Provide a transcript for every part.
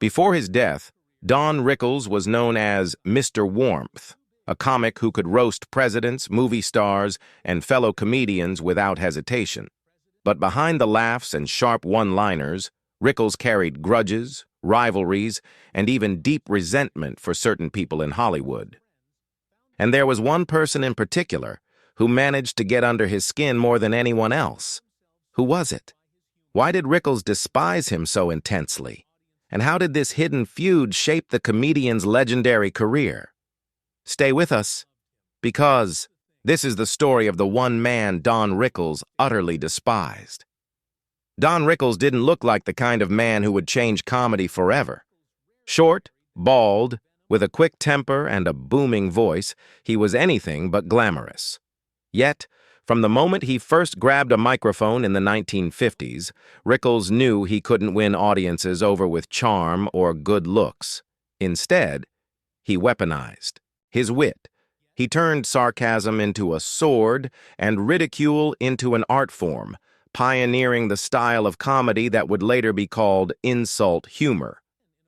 Before his death, Don Rickles was known as Mr. Warmth, a comic who could roast presidents, movie stars, and fellow comedians without hesitation. But behind the laughs and sharp one-liners, Rickles carried grudges, rivalries, and even deep resentment for certain people in Hollywood. And there was one person in particular who managed to get under his skin more than anyone else. Who was it? Why did Rickles despise him so intensely? And how did this hidden feud shape the comedian's legendary career? Stay with us, because this is the story of the one man Don Rickles utterly despised. Don Rickles didn't look like the kind of man who would change comedy forever. Short, bald, with a quick temper and a booming voice, he was anything but glamorous. Yet, from the moment he first grabbed a microphone in the 1950s, Rickles knew he couldn't win audiences over with charm or good looks. Instead, he weaponized his wit. He turned sarcasm into a sword and ridicule into an art form, pioneering the style of comedy that would later be called insult humor.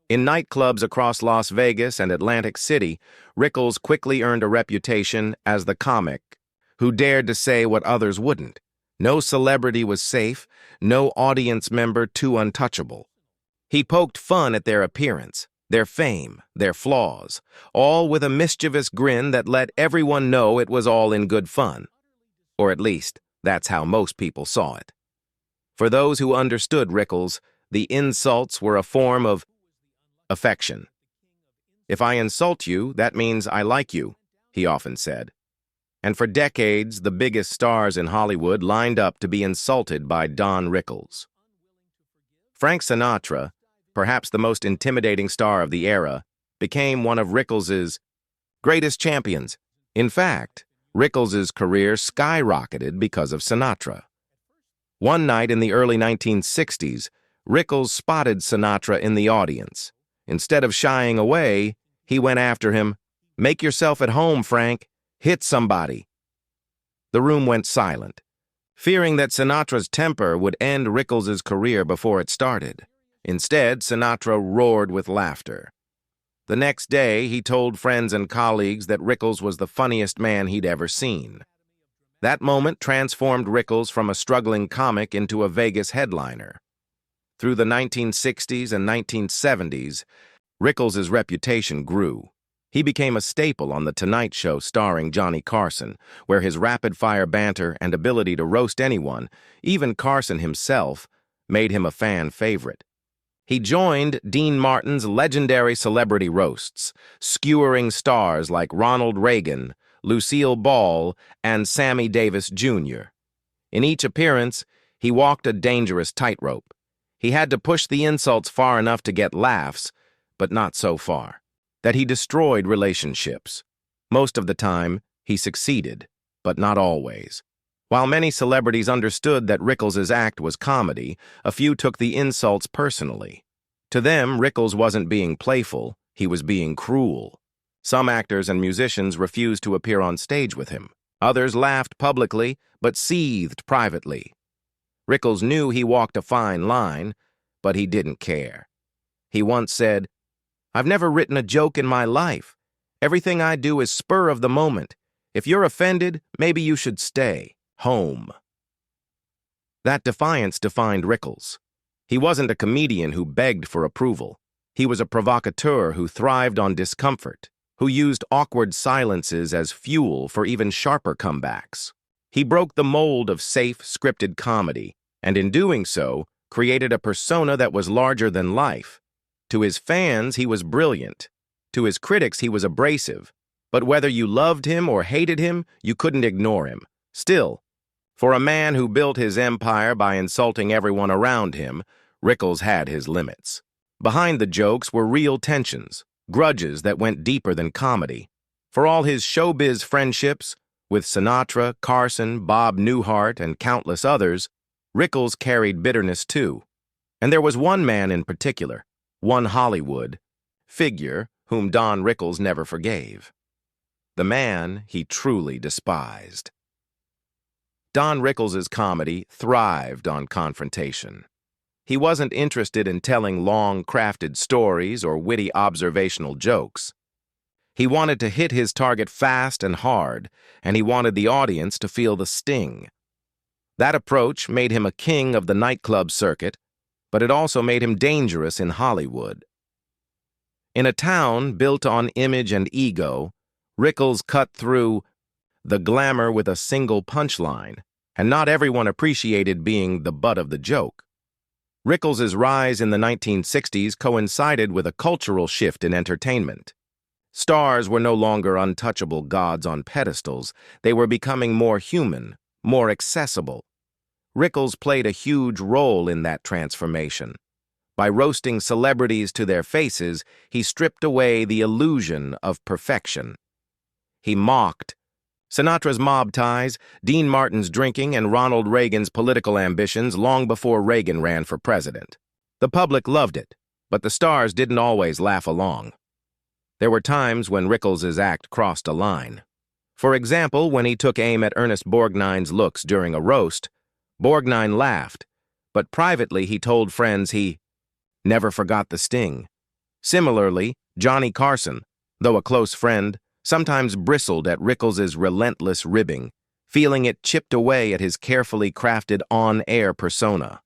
In nightclubs across Las Vegas and Atlantic City, Rickles quickly earned a reputation as the comic who dared to say what others wouldn't. No celebrity was safe, no audience member too untouchable. He poked fun at their appearance, their fame, their flaws, all with a mischievous grin that let everyone know it was all in good fun. Or at least, that's how most people saw it. For those who understood Rickles, the insults were a form of affection. "If I insult you, that means I like you," he often said. And for decades, the biggest stars in Hollywood lined up to be insulted by Don Rickles. Frank Sinatra, perhaps the most intimidating star of the era, became one of Rickles's greatest champions. In fact, Rickles's career skyrocketed because of Sinatra. One night in the early 1960s, Rickles spotted Sinatra in the audience. Instead of shying away, he went after him. "Make yourself at home, Frank. Hit somebody." The room went silent, fearing that Sinatra's temper would end Rickles's career before it started. Instead, Sinatra roared with laughter. The next day, he told friends and colleagues that Rickles was the funniest man he'd ever seen. That moment transformed Rickles from a struggling comic into a Vegas headliner. Through the 1960s and 1970s, Rickles's reputation grew. He became a staple on The Tonight Show starring Johnny Carson, where his rapid-fire banter and ability to roast anyone, even Carson himself, made him a fan favorite. He joined Dean Martin's legendary celebrity roasts, skewering stars like Ronald Reagan, Lucille Ball, and Sammy Davis Jr. In each appearance, he walked a dangerous tightrope. He had to push the insults far enough to get laughs, but not so far that he destroyed relationships. Most of the time, he succeeded, but not always. While many celebrities understood that Rickles's act was comedy, a few took the insults personally. To them, Rickles wasn't being playful, he was being cruel. Some actors and musicians refused to appear on stage with him. Others laughed publicly, but seethed privately. Rickles knew he walked a fine line, but he didn't care. He once said, "I've never written a joke in my life. Everything I do is spur of the moment. If you're offended, maybe you should stay home." That defiance defined Rickles. He wasn't a comedian who begged for approval. He was a provocateur who thrived on discomfort, who used awkward silences as fuel for even sharper comebacks. He broke the mold of safe, scripted comedy, and in doing so, created a persona that was larger than life. To his fans, he was brilliant. To his critics, he was abrasive. But whether you loved him or hated him, you couldn't ignore him. Still, for a man who built his empire by insulting everyone around him, Rickles had his limits. Behind the jokes were real tensions, grudges that went deeper than comedy. For all his showbiz friendships, with Sinatra, Carson, Bob Newhart, and countless others, Rickles carried bitterness too. And there was one man in particular, one Hollywood figure whom Don Rickles never forgave. The man he truly despised. Don Rickles' comedy thrived on confrontation. He wasn't interested in telling long-crafted stories or witty observational jokes. He wanted to hit his target fast and hard, and he wanted the audience to feel the sting. That approach made him a king of the nightclub circuit, but it also made him dangerous in Hollywood. In a town built on image and ego, Rickles cut through the glamour with a single punchline, and not everyone appreciated being the butt of the joke. Rickles' rise in the 1960s coincided with a cultural shift in entertainment. Stars were no longer untouchable gods on pedestals. They were becoming more human, more accessible. Rickles played a huge role in that transformation. By roasting celebrities to their faces, he stripped away the illusion of perfection. He mocked Sinatra's mob ties, Dean Martin's drinking, and Ronald Reagan's political ambitions long before Reagan ran for president. The public loved it, but the stars didn't always laugh along. There were times when Rickles' act crossed a line. For example, when he took aim at Ernest Borgnine's looks during a roast, Borgnine laughed, but privately he told friends he never forgot the sting. Similarly, Johnny Carson, though a close friend, sometimes bristled at Rickles' relentless ribbing, feeling it chipped away at his carefully crafted on-air persona.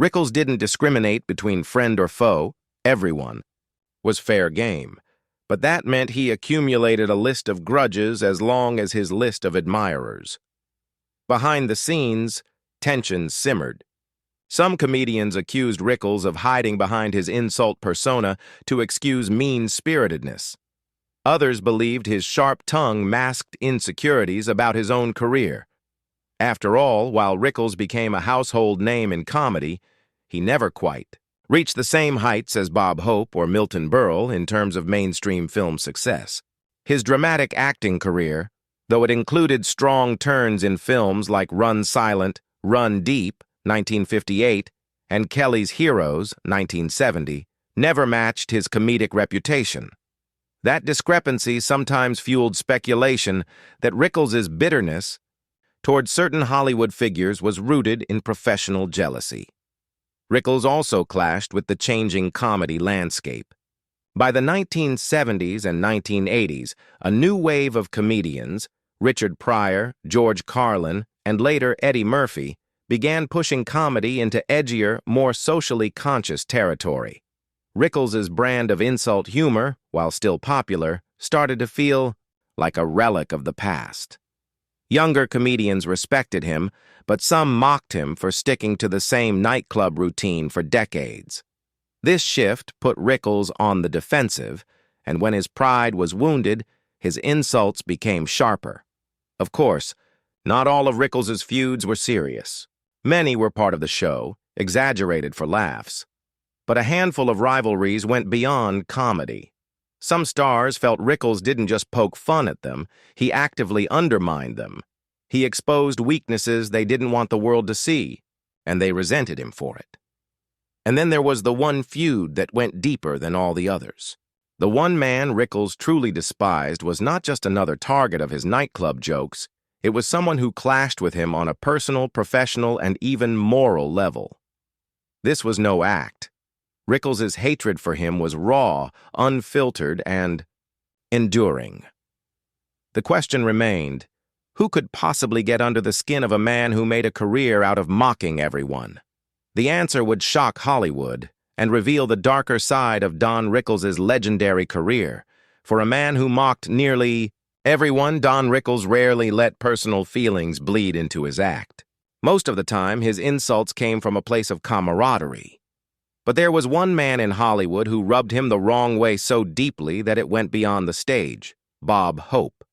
Rickles didn't discriminate between friend or foe. Everyone was fair game, but that meant he accumulated a list of grudges as long as his list of admirers. Behind the scenes, tensions simmered. Some comedians accused Rickles of hiding behind his insult persona to excuse mean-spiritedness. Others believed his sharp tongue masked insecurities about his own career. After all, while Rickles became a household name in comedy, he never quite reached the same heights as Bob Hope or Milton Berle in terms of mainstream film success. His dramatic acting career, though it included strong turns in films like Run Silent, Run Deep, 1958, and Kelly's Heroes, 1970, never matched his comedic reputation. That discrepancy sometimes fueled speculation that Rickles' bitterness toward certain Hollywood figures was rooted in professional jealousy. Rickles also clashed with the changing comedy landscape. By the 1970s and 1980s, a new wave of comedians, Richard Pryor, George Carlin, and later Eddie Murphy, began pushing comedy into edgier, more socially conscious territory. Rickles' brand of insult humor, while still popular, started to feel like a relic of the past. Younger comedians respected him, but some mocked him for sticking to the same nightclub routine for decades. This shift put Rickles on the defensive, and when his pride was wounded, his insults became sharper. Of course, not all of Rickles' feuds were serious. Many were part of the show, exaggerated for laughs. But a handful of rivalries went beyond comedy. Some stars felt Rickles didn't just poke fun at them, he actively undermined them. He exposed weaknesses they didn't want the world to see, and they resented him for it. And then there was the one feud that went deeper than all the others. The one man Rickles truly despised was not just another target of his nightclub jokes, it was someone who clashed with him on a personal, professional, and even moral level. This was no act. Rickles' hatred for him was raw, unfiltered, and enduring. The question remained, who could possibly get under the skin of a man who made a career out of mocking everyone? The answer would shock Hollywood and reveal the darker side of Don Rickles' legendary career. For a man who mocked nearly everyone, Don Rickles rarely let personal feelings bleed into his act. Most of the time, his insults came from a place of camaraderie. But there was one man in Hollywood who rubbed him the wrong way so deeply that it went beyond the stage: Bob Hope.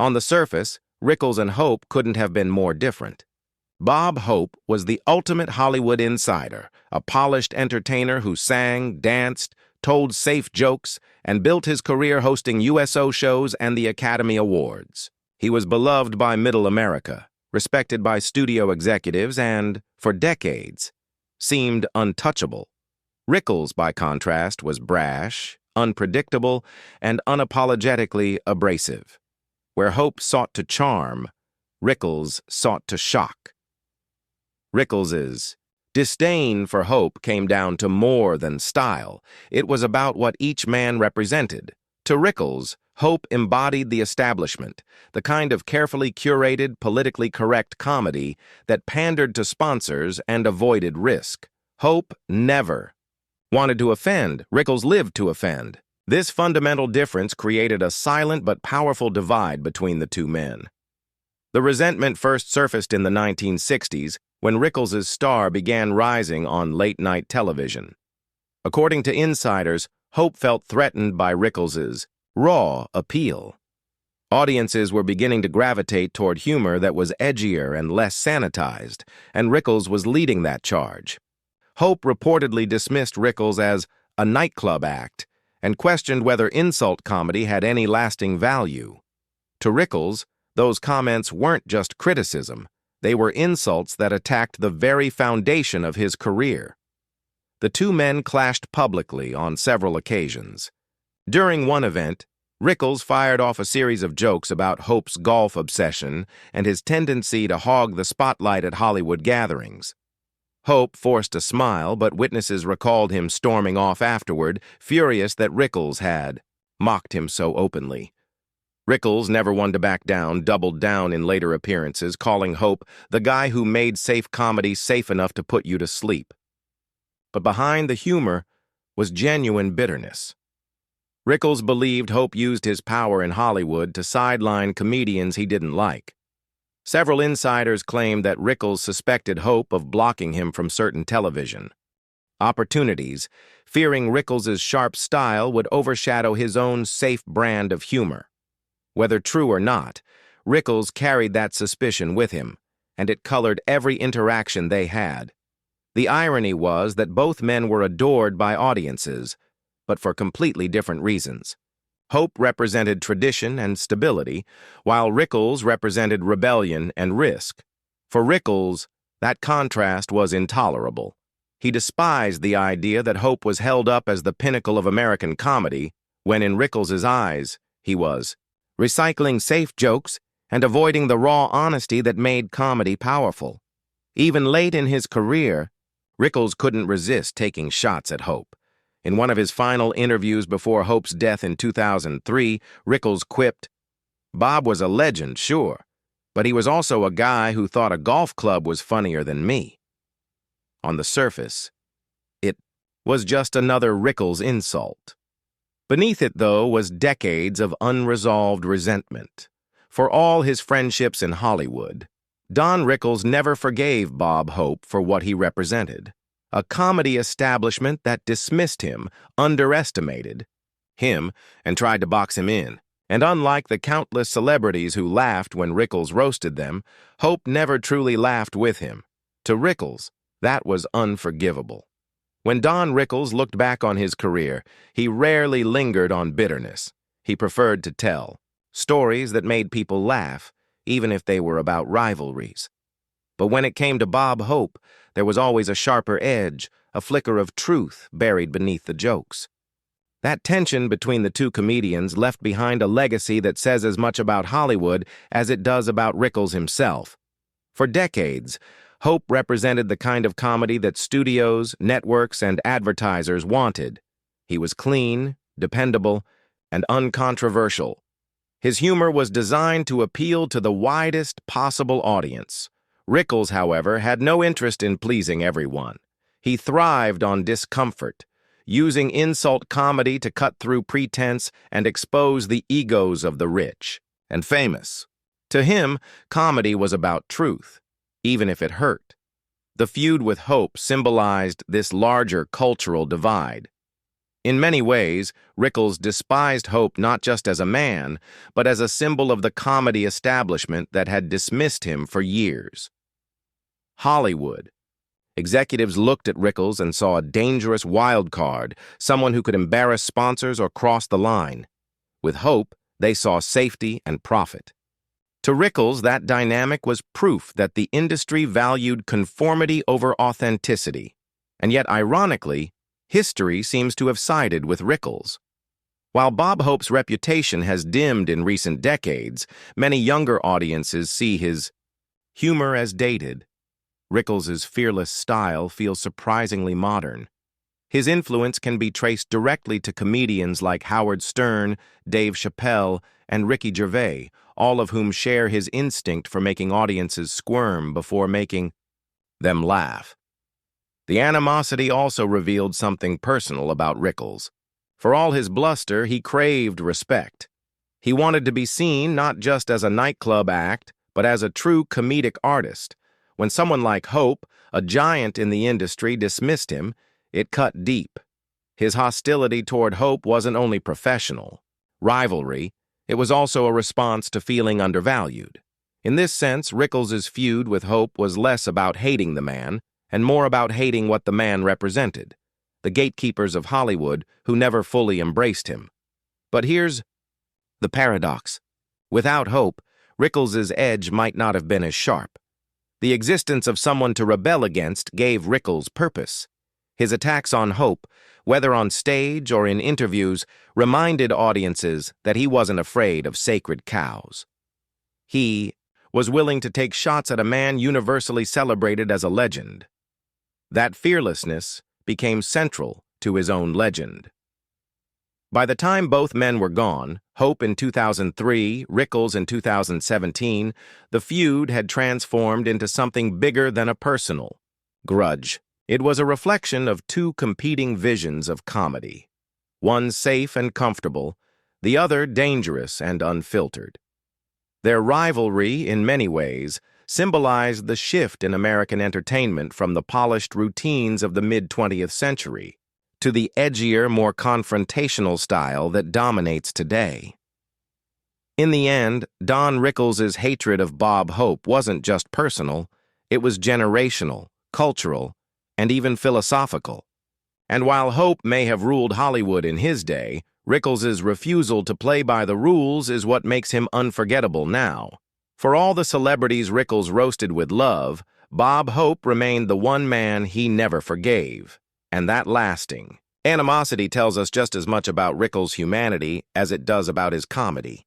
On the surface, Rickles and Hope couldn't have been more different. Bob Hope was the ultimate Hollywood insider, a polished entertainer who sang, danced, told safe jokes, and built his career hosting USO shows and the Academy Awards. He was beloved by Middle America, respected by studio executives, and, for decades, seemed untouchable. Rickles, by contrast, was brash, unpredictable, and unapologetically abrasive. Where Hope sought to charm, Rickles sought to shock. Rickles' Disdain for Hope came down to more than style. It was about what each man represented. To Rickles, Hope embodied the establishment, the kind of carefully curated, politically correct comedy that pandered to sponsors and avoided risk. Hope never wanted to offend. Rickles lived to offend. This fundamental difference created a silent but powerful divide between the two men. The resentment first surfaced in the 1960s when Rickles' star began rising on late-night television. According to insiders, Hope felt threatened by Rickles' raw appeal. Audiences were beginning to gravitate toward humor that was edgier and less sanitized, and Rickles was leading that charge. Hope reportedly dismissed Rickles as a nightclub act and questioned whether insult comedy had any lasting value. To Rickles, those comments weren't just criticism. They were insults that attacked the very foundation of his career. The two men clashed publicly on several occasions. During one event, Rickles fired off a series of jokes about Hope's golf obsession and his tendency to hog the spotlight at Hollywood gatherings. Hope forced a smile, but witnesses recalled him storming off afterward, furious that Rickles had mocked him so openly. Rickles, never one to back down, doubled down in later appearances, calling Hope the guy who made safe comedy safe enough to put you to sleep. But behind the humor was genuine bitterness. Rickles believed Hope used his power in Hollywood to sideline comedians he didn't like. Several insiders claimed that Rickles suspected Hope of blocking him from certain television opportunities, fearing Rickles' sharp style would overshadow his own safe brand of humor. Whether true or not, Rickles carried that suspicion with him, and it colored every interaction they had. The irony was that both men were adored by audiences, but for completely different reasons. Hope represented tradition and stability, while Rickles represented rebellion and risk. For Rickles, that contrast was intolerable. He despised the idea that Hope was held up as the pinnacle of American comedy, when in Rickles' eyes, he was recycling safe jokes and avoiding the raw honesty that made comedy powerful. Even late in his career, Rickles couldn't resist taking shots at Hope. In one of his final interviews before Hope's death in 2003, Rickles quipped, "Bob was a legend, sure, but he was also a guy who thought a golf club was funnier than me." On the surface, it was just another Rickles insult. Beneath it, though, was decades of unresolved resentment. For all his friendships in Hollywood, Don Rickles never forgave Bob Hope for what he represented. A comedy establishment that dismissed him, underestimated him, and tried to box him in. And unlike the countless celebrities who laughed when Rickles roasted them, Hope never truly laughed with him. To Rickles, that was unforgivable. When Don Rickles looked back on his career, he rarely lingered on bitterness. He preferred to tell stories that made people laugh, even if they were about rivalries. But when it came to Bob Hope, there was always a sharper edge, a flicker of truth buried beneath the jokes. That tension between the two comedians left behind a legacy that says as much about Hollywood as it does about Rickles himself. For decades, Hope represented the kind of comedy that studios, networks, and advertisers wanted. He was clean, dependable, and uncontroversial. His humor was designed to appeal to the widest possible audience. Rickles, however, had no interest in pleasing everyone. He thrived on discomfort, using insult comedy to cut through pretense and expose the egos of the rich and famous. To him, comedy was about truth, even if it hurt. The feud with Hope symbolized this larger cultural divide. In many ways, Rickles despised Hope not just as a man, but as a symbol of the comedy establishment that had dismissed him for years. Hollywood. Executives looked at Rickles and saw a dangerous wild card, someone who could embarrass sponsors or cross the line. With Hope, they saw safety and profit. To Rickles, that dynamic was proof that the industry valued conformity over authenticity. And yet, ironically, history seems to have sided with Rickles. While Bob Hope's reputation has dimmed in recent decades, many younger audiences see his humor as dated. Rickles' fearless style feels surprisingly modern. His influence can be traced directly to comedians like Howard Stern, Dave Chappelle, and Ricky Gervais, all of whom share his instinct for making audiences squirm before making them laugh. The animosity also revealed something personal about Rickles. For all his bluster, he craved respect. He wanted to be seen not just as a nightclub act, but as a true comedic artist. When someone like Hope, a giant in the industry, dismissed him, it cut deep. His hostility toward Hope wasn't only professional rivalry, it was also a response to feeling undervalued. In this sense, Rickles' feud with Hope was less about hating the man and more about hating what the man represented, the gatekeepers of Hollywood who never fully embraced him. But here's the paradox. Without Hope, Rickles' edge might not have been as sharp. The existence of someone to rebel against gave Rickles purpose. His attacks on Hope, whether on stage or in interviews, reminded audiences that he wasn't afraid of sacred cows. He was willing to take shots at a man universally celebrated as a legend. That fearlessness became central to his own legend. By the time both men were gone, Hope in 2003, Rickles in 2017, the feud had transformed into something bigger than a personal grudge. It was a reflection of two competing visions of comedy, one safe and comfortable, the other dangerous and unfiltered. Their rivalry, in many ways, symbolized the shift in American entertainment from the polished routines of the mid-20th century to the edgier, more confrontational style that dominates today. In the end, Don Rickles' hatred of Bob Hope wasn't just personal, it was generational, cultural, and even philosophical. And while Hope may have ruled Hollywood in his day, Rickles' refusal to play by the rules is what makes him unforgettable now. For all the celebrities Rickles roasted with love, Bob Hope remained the one man he never forgave, and that lasting animosity tells us just as much about Rickles' humanity as it does about his comedy.